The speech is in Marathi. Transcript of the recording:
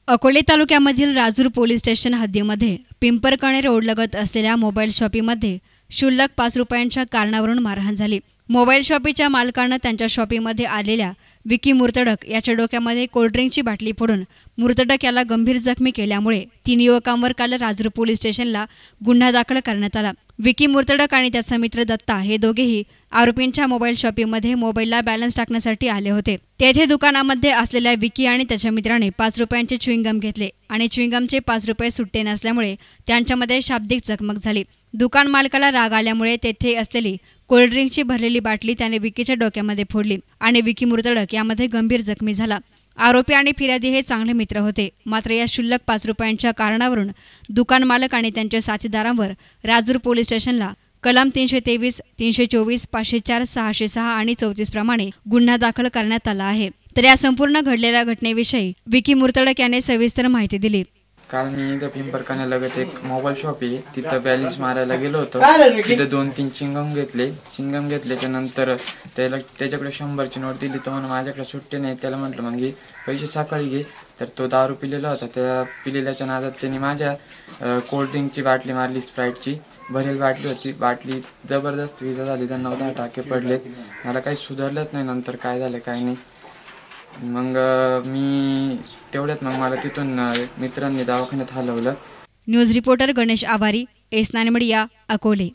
अकोले तालुक्यामधील राजूर पोलीस स्टेशन हद्दीमध्ये पिंपरकणे रोडलगत असलेल्या मोबाईल शॉपीमध्ये क्षुल्लक 5 रुपयांच्या कारणावरून मारहाण झाली। मोबाईल शॉपीच्या मालकानं त्यांच्या शॉपीमध्ये आलेल्या विकी मुर्तडक याच्या डोक्यामध्ये कोल्ड्रिंकची बाटली फोडून मुर्तडक याला गंभीर जखमी केल्यामुळे 3 युवकांवर काल राजूर पोलीस स्टेशनला गुन्हा दाखल करण्यात आला। विकी मुर्तडक आणि त्याचा मित्र दत्ता हे दोघेही आरोपींच्या मोबाईल शॉपीमध्ये मोबाईलला बॅलन्स टाकण्यासाठी आले होते। तेथे दुकानामध्ये असलेल्या विकी आणि त्याच्या मित्राने 5 रुपयांचे च्युइंगम घेतले आणि च्युइंगमचे 5 रुपये सुट्टे नसल्यामुळे त्यांच्यामध्ये शाब्दिक चकमक झाली। दुकान मालकाला राग आल्यामुळे तेथे असलेली कोल्ड्रिंकची भरलेली बाटली त्याने विकीच्या डोक्यामध्ये फोडली आणि विकी मुर्तडक यामध्ये गंभीर जखमी झाला। आरोपी आणि फिर्यादी हे चांगले मित्र होते, मात्र या क्षुल्लक 5 रुपयांच्या कारणावरून दुकान मालक आणि त्यांच्या साथीदारांवर राजूर पोलीस स्टेशनला कलम 323, 324, 504, 606 आणि 34 प्रमाणे गुन्हा दाखल करण्यात आला आहे। तर या संपूर्ण घडलेल्या घटनेविषयी विकी मुर्तडक याने सविस्तर माहिती दिली। काल मी इथं पिंपरकण्यालगत एक मोबाईल शॉप आहे, तिथं बॅलन्स मारायला गेलो होतो। तिथं 2-3 चिंगम घेतल्याच्या नंतर त्याच्याकडे 100ची नोट दिली। तो म्हणून माझ्याकडे सुट्टे नाही, त्याला म्हटलं मग पैसे सकाळी घे। तर तो दारू पिलेला होता, त्या पिलेल्याच्या नादात त्याने माझ्या कोल्ड्रिंकची बाटली मारली, स्प्राईटची भरेल बाटली होती। बाटली जबरदस्त विजा झाली, त्यांना 10 टाके पडलेत। मला काही सुधारलंच नाही नंतर काय झालं काय नाही। मग मी तेवढ्यात मग मला तिथून मित्रांनी दवाखान्यात हलवलं। न्यूज रिपोर्टर गणेश आभारी, एस9 मीडिया, अकोले।